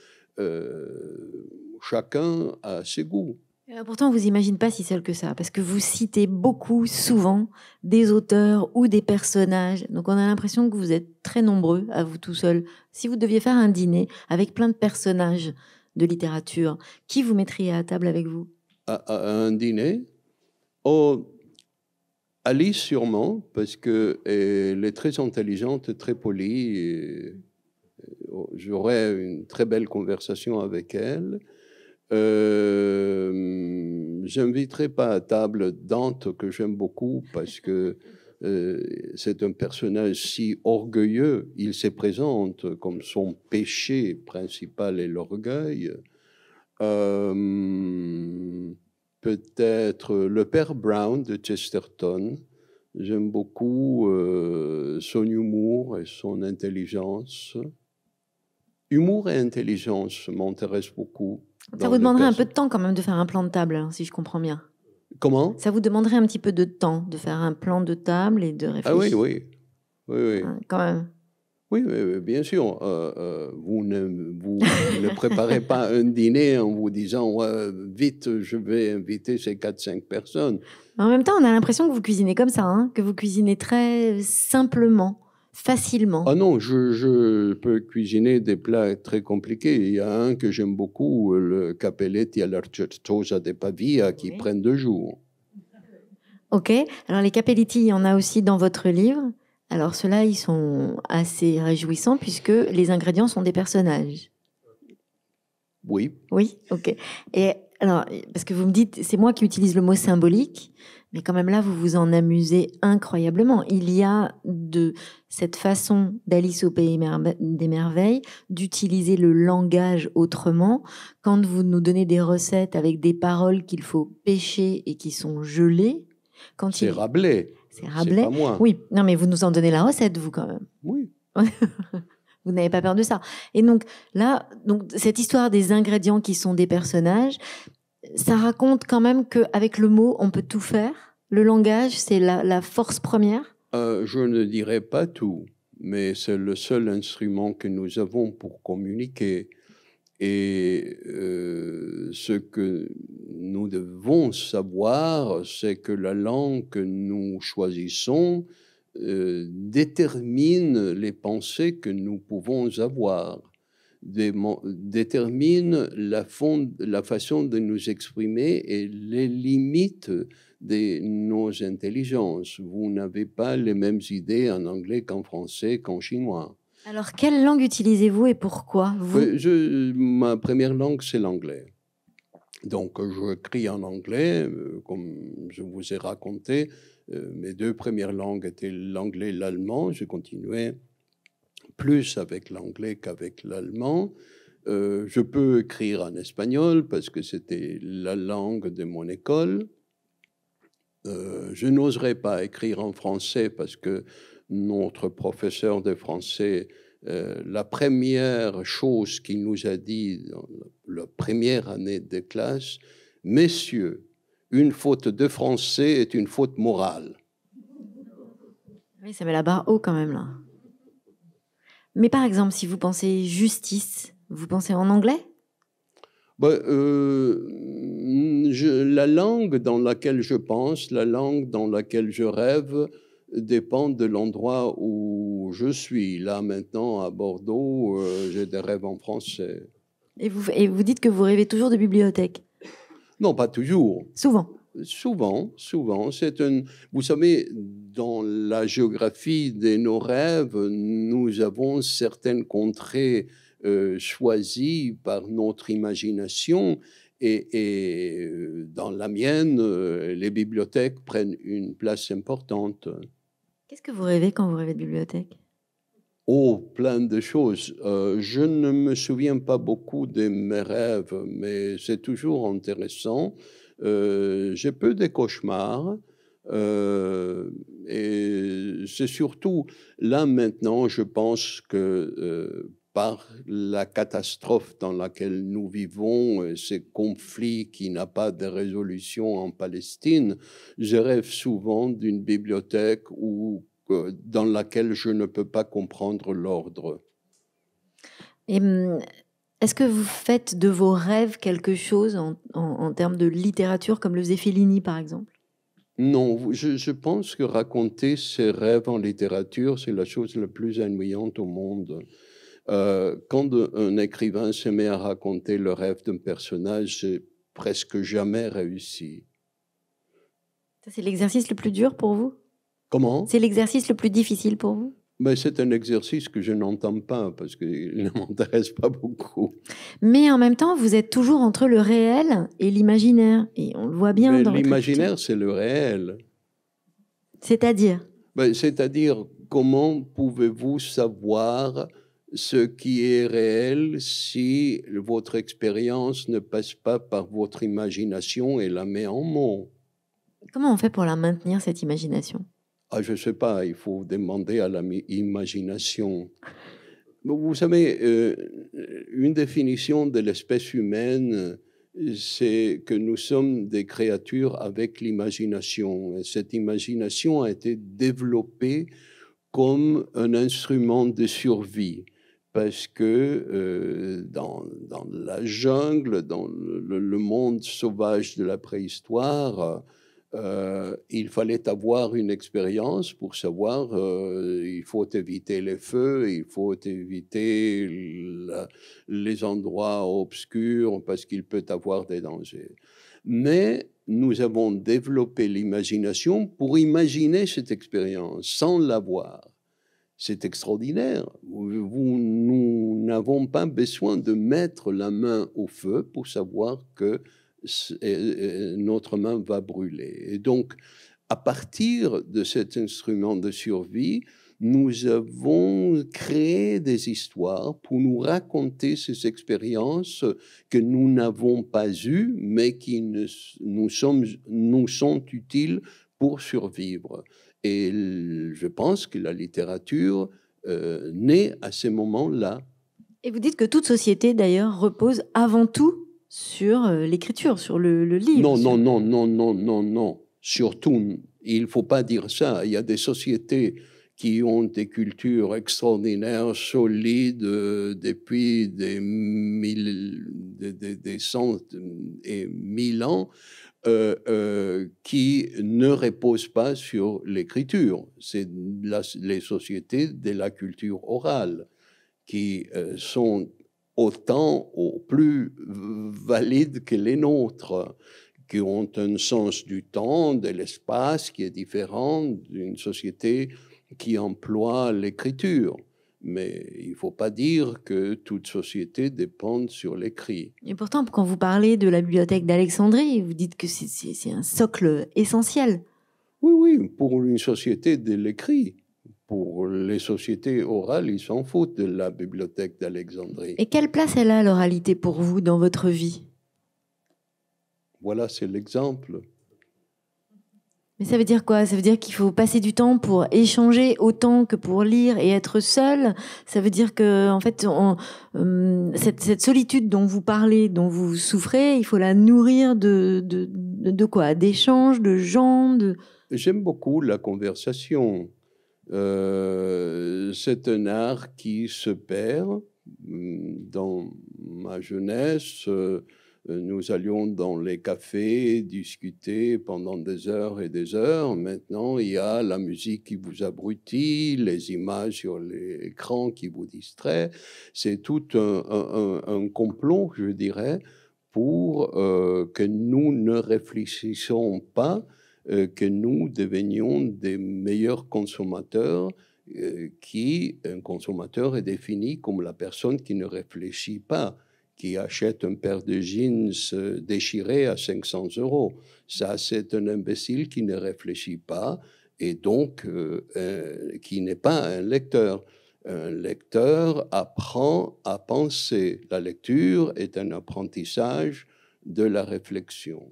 chacun a ses goûts. Pourtant, on vous imagine pas si seul que ça, parce que vous citez beaucoup, souvent, des auteurs ou des personnages. Donc, on a l'impression que vous êtes très nombreux à vous tout seul. Si vous deviez faire un dîner avec plein de personnages de littérature, qui vous mettriez à table avec vous? À un dîner? Oh, Alice sûrement, parce qu'elle est très intelligente, très polie. J'aurais une très belle conversation avec elle. J'inviterai pas à table Dante, que j'aime beaucoup, parce que c'est un personnage si orgueilleux. Il se présente comme son péché principal est l'orgueil. Peut-être le père Brown de Chesterton. J'aime beaucoup son humour et son intelligence. Humour et intelligence m'intéressent beaucoup. Ça vous demanderait un peu de temps quand même de faire un plan de table, hein, si je comprends bien. Comment? Ça vous demanderait un petit peu de temps de faire un plan de table et de réfléchir. Ah oui, oui. Oui. Hein, quand même. Oui, bien sûr. Vous ne préparez pas un dîner en vous disant vite, je vais inviter ces 4-5 personnes. En même temps, on a l'impression que vous cuisinez comme ça, hein, que vous cuisinez très simplement, facilement. Ah non, je peux cuisiner des plats très compliqués. Il y a un que j'aime beaucoup, le capelletti alla certosa de Pavia, qui prennent 2 jours. Ok, alors les capelletti, il y en a aussi dans votre livre. Alors ceux-là, ils sont assez réjouissants puisque les ingrédients sont des personnages. Oui. Oui, ok. Et alors, parce que vous me dites, c'est moi qui utilise le mot symbolique, mais quand même là, vous vous en amusez incroyablement. Il y a de cette façon d'Alice au Pays des Merveilles d'utiliser le langage autrement. Quand vous nous donnez des recettes avec des paroles qu'il faut pêcher et qui sont gelées, C'est Rabelais. C'est Rabelais. C'est pas moi. Oui, non, mais vous nous en donnez la recette, vous, quand même. Oui. Vous n'avez pas peur de ça. Et donc, là, cette histoire des ingrédients qui sont des personnages, ça raconte quand même qu'avec le mot, on peut tout faire. Le langage, c'est la force première. Je ne dirais pas tout, mais c'est le seul instrument que nous avons pour communiquer. Et ce que nous devons savoir, c'est que la langue que nous choisissons détermine les pensées que nous pouvons avoir, détermine la façon de nous exprimer et les limites de nos intelligences. Vous n'avez pas les mêmes idées en anglais qu'en français, qu'en chinois. Alors, quelle langue utilisez-vous et pourquoi vous? Ma première langue, c'est l'anglais. Donc, j'écris en anglais, comme je vous ai raconté. Mes 2 premières langues étaient l'anglais et l'allemand. Je continuais plus avec l'anglais qu'avec l'allemand. Je peux écrire en espagnol parce que c'était la langue de mon école. Je n'oserais pas écrire en français parce que notre professeur de français, la première chose qu'il nous a dit dans la première année de classe, « Messieurs, une faute de français est une faute morale. » Oui, ça met la barre haut quand même, là. Mais par exemple, si vous pensez justice, vous pensez en anglais? La langue dans laquelle je pense, la langue dans laquelle je rêve, dépend de l'endroit où je suis. Là, maintenant, à Bordeaux, j'ai des rêves en français. Et vous dites que vous rêvez toujours de bibliothèque? Non, pas toujours. Souvent. Souvent. Vous savez, dans la géographie de nos rêves, nous avons certaines contrées choisies par notre imagination. Et dans la mienne, les bibliothèques prennent une place importante. Qu'est-ce que vous rêvez quand vous rêvez de bibliothèque? Oh, plein de choses. Je ne me souviens pas beaucoup de mes rêves, mais c'est toujours intéressant. J'ai peu de cauchemars. Et c'est surtout là maintenant, je pense que par la catastrophe dans laquelle nous vivons, ces conflits qui n'ont pas de résolution en Palestine, je rêve souvent d'une bibliothèque dans laquelle je ne peux pas comprendre l'ordre. Et Est-ce que vous faites de vos rêves quelque chose en termes de littérature, comme le faisait Fellini, par exemple? Non, je pense que raconter ses rêves en littérature, c'est la chose la plus ennuyante au monde. Quand un écrivain se met à raconter le rêve d'un personnage, c'est presque jamais réussi. Ça, c'est l'exercice le plus dur pour vous? Comment? C'est l'exercice le plus difficile pour vous? Ben, c'est un exercice que je n'entends pas parce qu'il ne m'intéresse pas beaucoup. Mais en même temps, vous êtes toujours entre le réel et l'imaginaire. Et on le voit bien Mais dans votre écriture. l'imaginaire, c'est le réel. C'est-à-dire? Ben, c'est-à-dire, comment pouvez-vous savoir ce qui est réel si votre expérience ne passe pas par votre imagination et la met en mots? Comment on fait pour la maintenir, cette imagination? Ah, je ne sais pas, il faut demander à l'imagination. Vous savez, une définition de l'espèce humaine, c'est que nous sommes des créatures avec l'imagination. Et cette imagination a été développée comme un instrument de survie. Parce que dans la jungle, dans le monde sauvage de la préhistoire, il fallait avoir une expérience pour savoir, il faut éviter les feux, il faut éviter les endroits obscurs parce qu'il peut avoir des dangers. Mais nous avons développé l'imagination pour imaginer cette expérience sans l'avoir. C'est extraordinaire. Nous n'avons pas besoin de mettre la main au feu pour savoir que notre main va brûler. Et donc, à partir de cet instrument de survie, nous avons créé des histoires pour nous raconter ces expériences que nous n'avons pas eues, mais qui nous sont utiles pour survivre. Et je pense que la littérature naît à ces moments-là. Et vous dites que toute société, d'ailleurs, repose avant tout sur l'écriture, sur le livre. Non. Surtout, il ne faut pas dire ça. Il y a des sociétés qui ont des cultures extraordinaires, solides, depuis des cent et mille ans, qui ne reposent pas sur l'écriture. C'est les sociétés de la culture orale qui sont autant ou plus valides que les nôtres, qui ont un sens du temps, de l'espace qui est différent d'une société qui emploie l'écriture. Mais il ne faut pas dire que toute société dépend sur l'écrit. Et pourtant, quand vous parlez de la bibliothèque d'Alexandrie, vous dites que c'est un socle essentiel. Oui, pour une société de l'écrit. Pour les sociétés orales, ils s'en foutent de la bibliothèque d'Alexandrie. Et quelle place elle a, l'oralité, pour vous dans votre vie? Voilà, c'est l'exemple. Mais ça veut dire quoi? Ça veut dire qu'il faut passer du temps pour échanger autant que pour lire et être seul? Ça veut dire que, en fait, cette solitude dont vous parlez, dont vous souffrez, il faut la nourrir de quoi? D'échanges, de gens, de... J'aime beaucoup la conversation. C'est un art qui se perd. Dans ma jeunesse, nous allions dans les cafés discuter pendant des heures et des heures. Maintenant, il y a la musique qui vous abrutit, les images sur l'écran qui vous distraient. C'est tout un complot, je dirais, pour que nous ne réfléchissons pas, que nous devenions des meilleurs consommateurs. Un consommateur est défini comme la personne qui ne réfléchit pas, qui achète un paire de jeans déchiré à 500 €. Ça, c'est un imbécile qui ne réfléchit pas et donc qui n'est pas un lecteur. Un lecteur apprend à penser. La lecture est un apprentissage de la réflexion.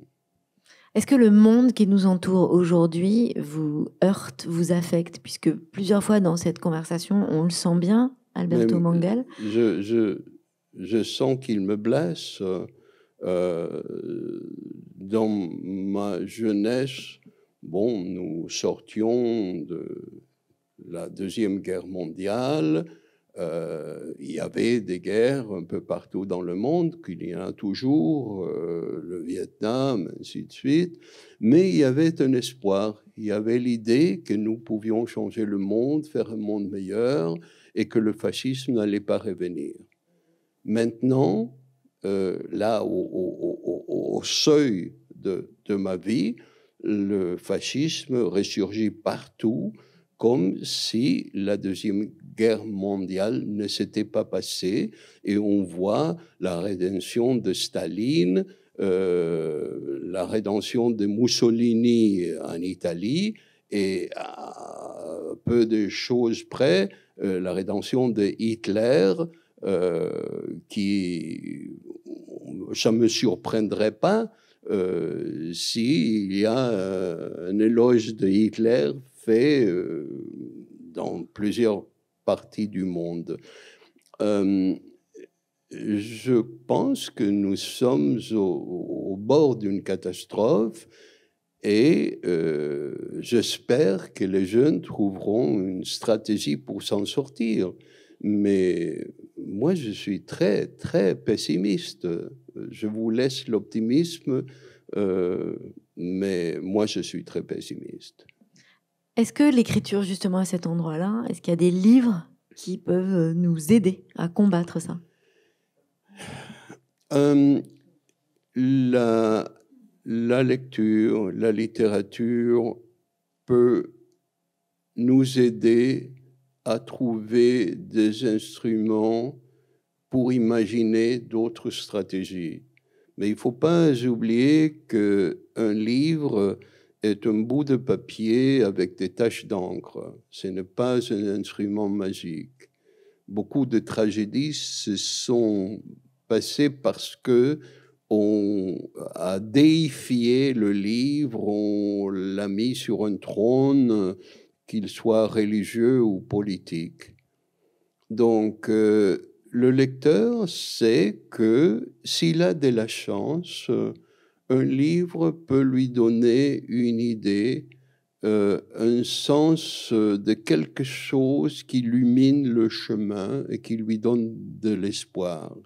Est-ce que le monde qui nous entoure aujourd'hui vous heurte, vous affecte? Puisque plusieurs fois dans cette conversation, on le sent bien, Alberto Mangual. Je sens qu'il me blesse. Dans ma jeunesse, bon, nous sortions de la Deuxième Guerre mondiale. il y avait des guerres un peu partout dans le monde, qu'il y en a toujours, le Vietnam, ainsi de suite, mais il y avait un espoir, il y avait l'idée que nous pouvions changer le monde, faire un monde meilleur, et que le fascisme n'allait pas revenir. Maintenant, là, au seuil de ma vie, le fascisme ressurgit partout, comme si la Deuxième Guerre mondiale ne s'était pas passée, et on voit la rédemption de Staline, la rédemption de Mussolini en Italie, et à peu de choses près, la rédemption de Hitler, qui, ça ne me surprendrait pas s'il y a un éloge de Hitler fait dans plusieurs parties du monde. Je pense que nous sommes au bord d'une catastrophe et j'espère que les jeunes trouveront une stratégie pour s'en sortir. Mais moi, je suis très, très pessimiste. Je vous laisse l'optimisme, mais moi, je suis très pessimiste. Est-ce que l'écriture, justement, à cet endroit-là, est-ce qu'il y a des livres qui peuvent nous aider à combattre ça? La lecture, la littérature peut nous aider à trouver des instruments pour imaginer d'autres stratégies. Mais il ne faut pas oublier qu'un livre est un bout de papier avec des taches d'encre. Ce n'est pas un instrument magique. Beaucoup de tragédies se sont passées parce que on a déifié le livre, on l'a mis sur un trône, qu'il soit religieux ou politique. Donc, le lecteur sait que s'il a de la chance, un livre peut lui donner une idée, un sens de quelque chose qui illumine le chemin et qui lui donne de l'espoir.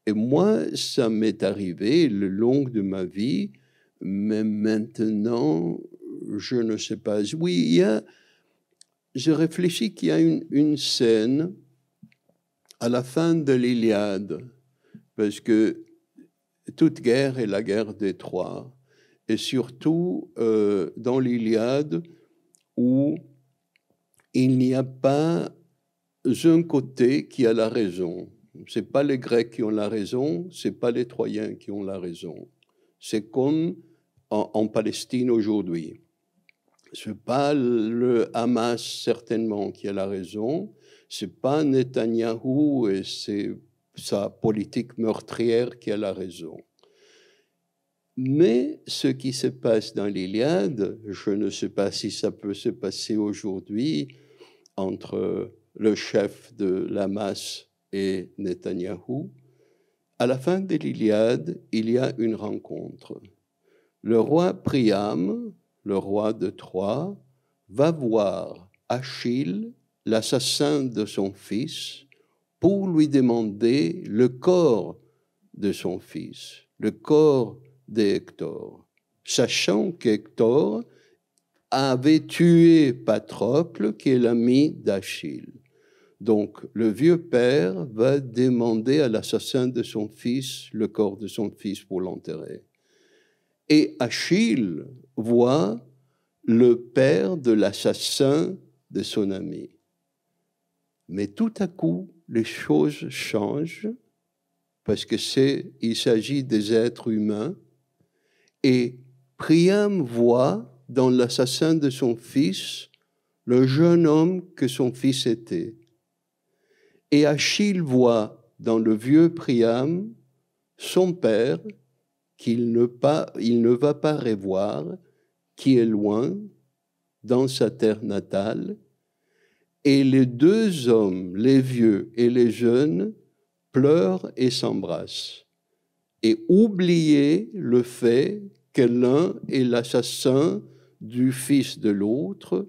Et moi, ça m'est arrivé le long de ma vie, mais maintenant, je ne sais pas. Oui, je réfléchis qu'il y a une scène à la fin de l'Iliade, parce que toute guerre est la guerre des Troie, et surtout dans l'Iliade où il n'y a pas un côté qui a la raison. Ce n'est pas les Grecs qui ont la raison, ce n'est pas les Troyens qui ont la raison. C'est comme en Palestine aujourd'hui. Ce n'est pas le Hamas certainement qui a la raison, ce n'est pas Netanyahou et sa politique meurtrière qui a la raison. Mais ce qui se passe dans l'Iliade, je ne sais pas si ça peut se passer aujourd'hui entre le chef de l'Hamas et Netanyahou. À la fin de l'Iliade, il y a une rencontre. Le roi Priam, le roi de Troie, va voir Achille, l'assassin de son fils, pour lui demander le corps de son fils, le corps d'Hector, sachant qu'Hector avait tué Patrocle, qui est l'ami d'Achille. Donc, le vieux père va demander à l'assassin de son fils le corps de son fils pour l'enterrer. Et Achille voit le père de l'assassin de son ami. Mais tout à coup, les choses changent parce qu'il s'agit des êtres humains et Priam voit dans l'assassin de son fils le jeune homme que son fils était. Et Achille voit dans le vieux Priam son père qu'il ne va pas revoir, qui est loin, dans sa terre natale, et les deux hommes, les vieux et les jeunes, pleurent et s'embrassent, et oublient le fait que l'un est l'assassin du fils de l'autre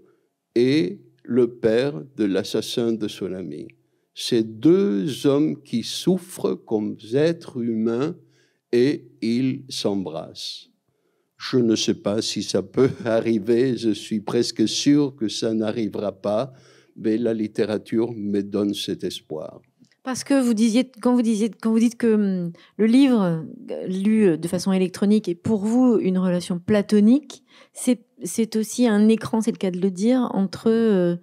et le père de l'assassin de son ami. C'est deux hommes qui souffrent comme êtres humains et ils s'embrassent. Je ne sais pas si ça peut arriver, je suis presque sûr que ça n'arrivera pas, mais la littérature me donne cet espoir. Parce que quand vous dites que le livre lu de façon électronique est pour vous une relation platonique, c'est aussi un écran, c'est le cas de le dire, entre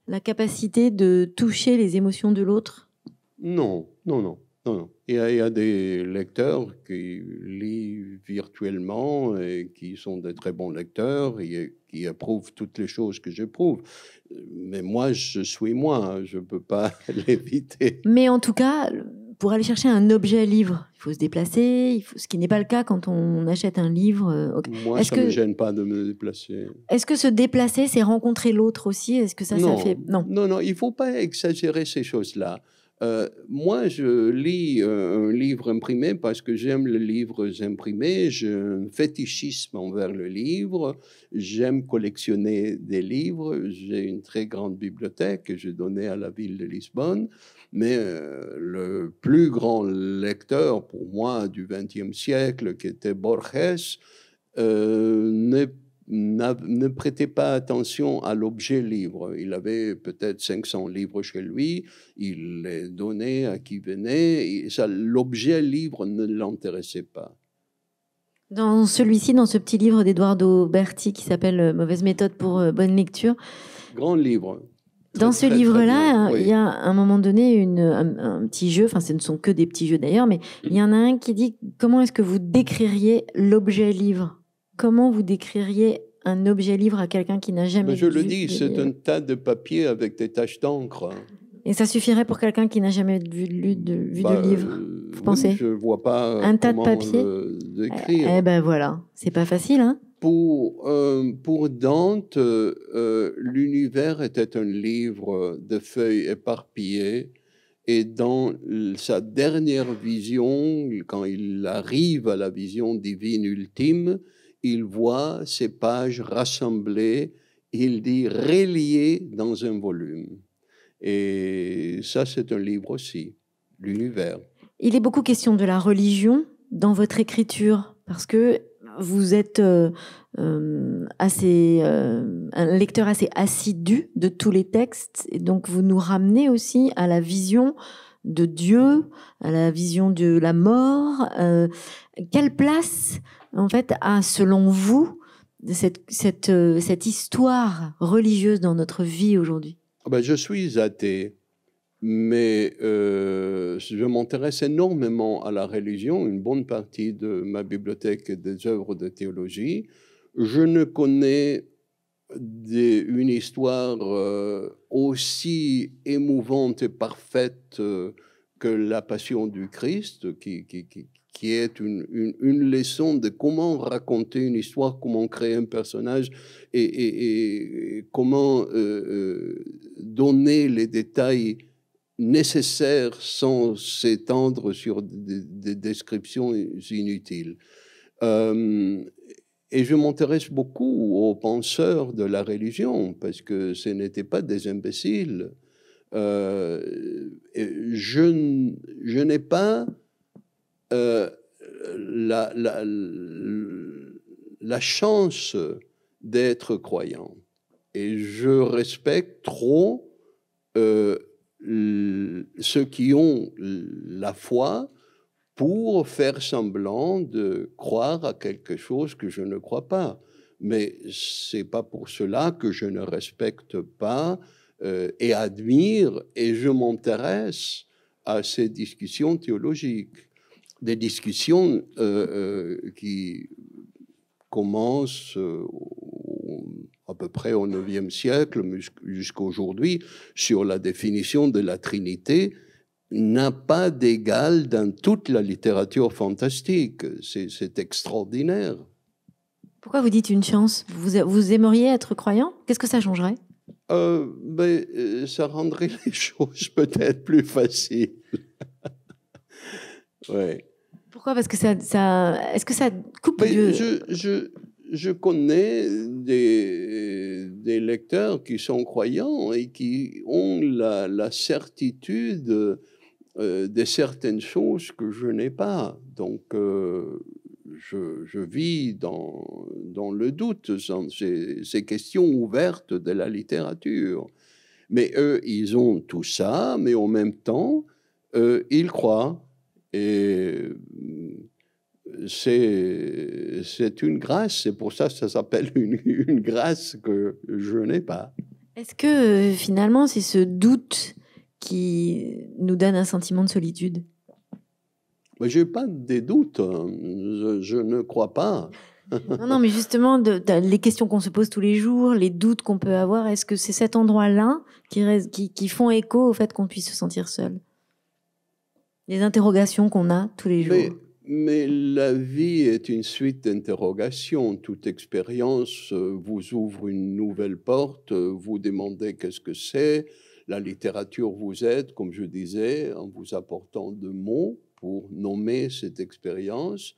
la capacité de toucher les émotions de l'autre? Non. Il y a des lecteurs qui lisent virtuellement et qui sont des très bons lecteurs et qui approuvent toutes les choses que j'éprouve. Mais moi, je suis moi, je ne peux pas l'éviter. Mais en tout cas, pour aller chercher un objet livre, il faut se déplacer, ce qui n'est pas le cas quand on achète un livre. Moi, ça ne me gêne pas de me déplacer. Est-ce que se déplacer, c'est rencontrer l'autre aussi? Est-ce que ça fait... Non, il ne faut pas exagérer ces choses-là. Moi, je lis un livre imprimé parce que j'aime les livres imprimés. J'ai un fétichisme envers le livre. J'aime collectionner des livres. J'ai une très grande bibliothèque que j'ai donnée à la ville de Lisbonne. Mais le plus grand lecteur pour moi du XXe siècle, qui était Borges, ne prêtait pas attention à l'objet livre. Il avait peut-être 500 livres chez lui, il les donnait à qui venait, l'objet livre ne l'intéressait pas. Dans celui-ci, dans ce petit livre d'Eduardo Berti qui s'appelle « Mauvaise méthode pour bonne lecture », grand livre. Dans ce livre-là, il y a à un moment donné un petit jeu, enfin ce ne sont que des petits jeux d'ailleurs, mais il y en a un qui dit « Comment est-ce que vous décririez l'objet livre ?» Comment vous décririez un objet livre à quelqu'un qui n'a jamais vu? Je le dis, c'est un tas de papier avec des taches d'encre. Et ça suffirait pour quelqu'un qui n'a jamais vu de livre, vous pensez? Je ne vois pas un tas de papier décrire. Eh ben voilà, c'est pas facile, hein? Pour Dante, l'univers était un livre de feuilles éparpillées. Et dans sa dernière vision, quand il arrive à la vision divine ultime, il voit ces pages rassemblées, il dit reliées dans un volume. Et ça, c'est un livre aussi, l'univers. Il est beaucoup question de la religion dans votre écriture, parce que vous êtes un lecteur assez assidu de tous les textes, et donc vous nous ramenez aussi à la vision de Dieu, à la vision de la mort. Quelle place, en fait, a, selon vous, cette histoire religieuse dans notre vie aujourd'hui? Je suis athée, mais je m'intéresse énormément à la religion. Une bonne partie de ma bibliothèque est des œuvres de théologie. Je ne connais une histoire aussi émouvante et parfaite que la Passion du Christ, qui est une leçon de comment raconter une histoire, comment créer un personnage et comment donner les détails nécessaires sans s'étendre sur des descriptions inutiles. Et je m'intéresse beaucoup aux penseurs de la religion, parce que ce n'étaient pas des imbéciles. Je n'ai pas la chance d'être croyant. Et je respecte trop ceux qui ont la foi pour faire semblant de croire à quelque chose que je ne crois pas. Mais ce n'est pas pour cela que je ne respecte pas et admire, et je m'intéresse à ces discussions théologiques. Des discussions qui commencent à peu près au IXe siècle jusqu'à aujourd'hui sur la définition de la Trinité, n'a pas d'égal dans toute la littérature fantastique. C'est extraordinaire. Pourquoi vous dites une chance? Vous aimeriez être croyant? Qu'est-ce que ça changerait? Ça rendrait les choses peut-être plus faciles. Ouais. Pourquoi? Parce que est-ce que ça coupe Dieu? je connais des lecteurs qui sont croyants et qui ont la certitude de certaines choses que je n'ai pas. Donc, je vis dans le doute, dans ces questions ouvertes de la littérature. Mais eux, ils ont tout ça, mais en même temps, ils croient. Et c'est une grâce, c'est pour ça que ça s'appelle une grâce que je n'ai pas. Est-ce que finalement, c'est ce doute qui nous donne un sentiment de solitude? Je n'ai pas des doutes, hein. Je ne crois pas. Non, mais justement, les questions qu'on se pose tous les jours, les doutes qu'on peut avoir, est-ce que c'est cet endroit-là qui font écho au fait qu'on puisse se sentir seul? Les interrogations qu'on a tous les jours. Mais la vie est une suite d'interrogations. Toute expérience vous ouvre une nouvelle porte, vous demandez qu'est-ce que c'est. La littérature vous aide, comme je disais, en vous apportant de mots pour nommer cette expérience.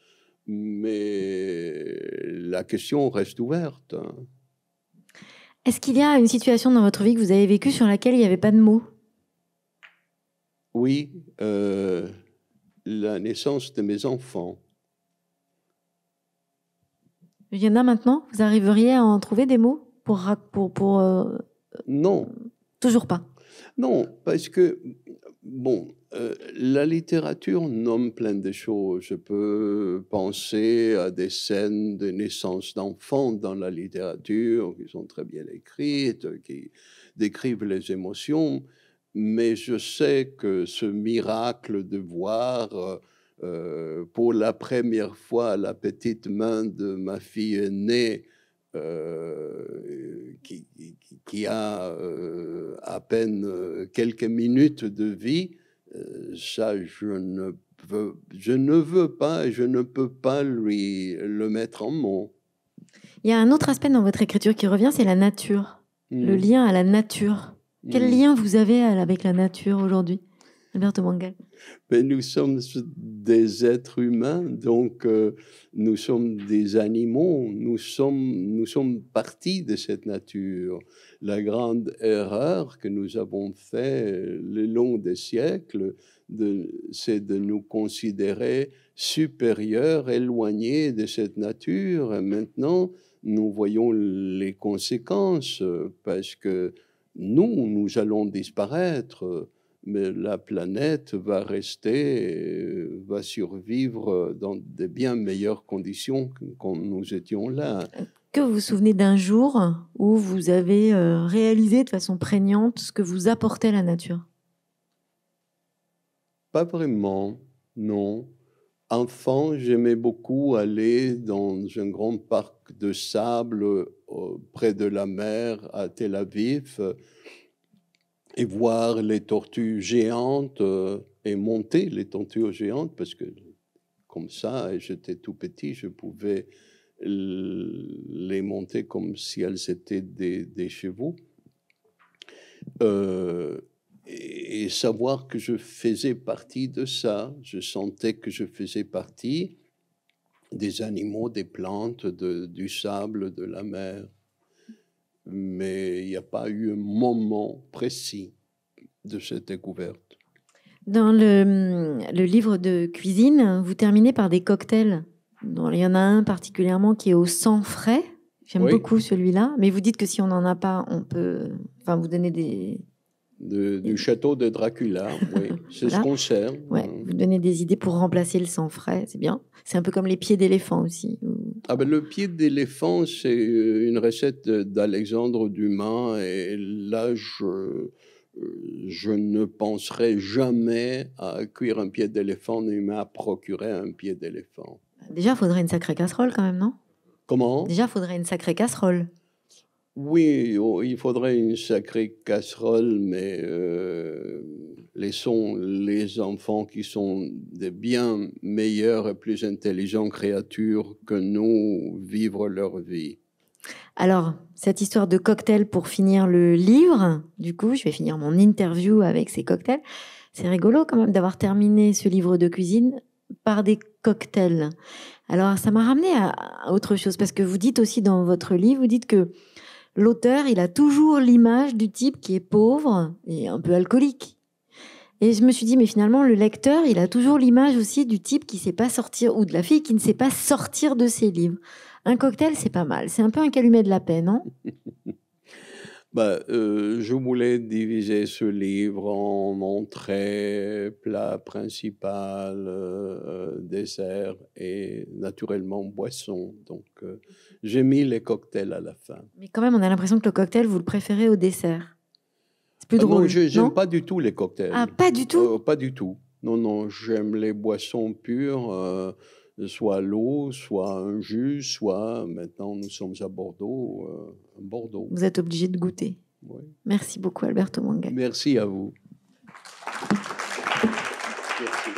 Mais la question reste ouverte. Est-ce qu'il y a une situation dans votre vie que vous avez vécue sur laquelle il n'y avait pas de mots? Oui, la naissance de mes enfants. Il y en a maintenant? Vous arriveriez à en trouver des mots pour Non. Toujours pas? Non, parce que, la littérature nomme plein de choses. Je peux penser à des scènes de naissance d'enfants dans la littérature qui sont très bien écrites, qui décrivent les émotions, mais je sais que ce miracle de voir pour la première fois la petite main de ma fille aînée qui a à peine quelques minutes de vie, ça, je ne veux pas et je ne peux pas lui le mettre en mots. Il y a un autre aspect dans votre écriture qui revient, c'est la nature, le lien à la nature. Quel lien vous avez avec la nature aujourd'hui, Alberto Mangual? Mais nous sommes des êtres humains, donc nous sommes des animaux, nous sommes partie de cette nature. La grande erreur que nous avons faite le long des siècles, c'est de nous considérer supérieurs, éloignés de cette nature. Et maintenant, nous voyons les conséquences, parce que nous allons disparaître. Mais la planète va rester, va survivre dans de bien meilleures conditions que quand nous étions là. Que vous vous souvenez d'un jour où vous avez réalisé de façon prégnante ce que vous apportait la nature? Pas vraiment, non. Enfant, j'aimais beaucoup aller dans un grand parc de sable près de la mer à Tel Aviv, et voir les tortues géantes et monter les tortues géantes, parce que comme ça, j'étais tout petit, je pouvais les monter comme si elles étaient des chevaux. Et savoir que je faisais partie de ça, je sentais que je faisais partie des animaux, des plantes, du sable, de la mer. Mais il n'y a pas eu un moment précis de cette découverte. Dans le livre de cuisine, vous terminez par des cocktails. Il y en a un particulièrement qui est au sang frais. J'aime beaucoup celui-là. Mais vous dites que si on n'en a pas, on peut... Enfin, vous donnez des... Du château de Dracula, oui. C'est voilà. Ce qu'on sert. Ouais, vous donnez des idées pour remplacer le sang frais, c'est bien. C'est un peu comme les pieds d'éléphant aussi. Ah ben, le pied d'éléphant, c'est une recette d'Alexandre Dumas. Et là, je ne penserai jamais à cuire un pied d'éléphant ni à procurer un pied d'éléphant. Déjà, il faudrait une sacrée casserole quand même, non? Comment? Déjà, il faudrait une sacrée casserole. Oui, il faudrait une sacrée casserole, mais laissons les enfants qui sont des bien meilleures et plus intelligentes créatures que nous vivre leur vie. Alors, cette histoire de cocktail pour finir le livre, du coup, je vais finir mon interview avec ces cocktails. C'est rigolo quand même d'avoir terminé ce livre de cuisine par des cocktails. Alors, ça m'a ramené à autre chose, parce que vous dites aussi dans votre livre, vous dites que l'auteur, il a toujours l'image du type qui est pauvre et un peu alcoolique. Et je me suis dit, mais finalement, le lecteur, il a toujours l'image aussi du type qui ne sait pas sortir, ou de la fille qui ne sait pas sortir de ses livres. Un cocktail, c'est pas mal. C'est un peu un calumet de la paix, non? Je voulais diviser ce livre en entrée, plat principal, dessert et naturellement boisson. Donc, j'ai mis les cocktails à la fin. Mais quand même, on a l'impression que le cocktail, vous le préférez au dessert. C'est plus Non, drôle, je non? n'aime pas du tout les cocktails. Ah, pas du tout? Pas du tout. Non, non, j'aime les boissons pures, soit l'eau, soit un jus, soit, maintenant nous sommes à Bordeaux, un Bordeaux. Vous êtes obligé de goûter. Oui. Merci beaucoup, Alberto Manguel. Merci à vous. Merci.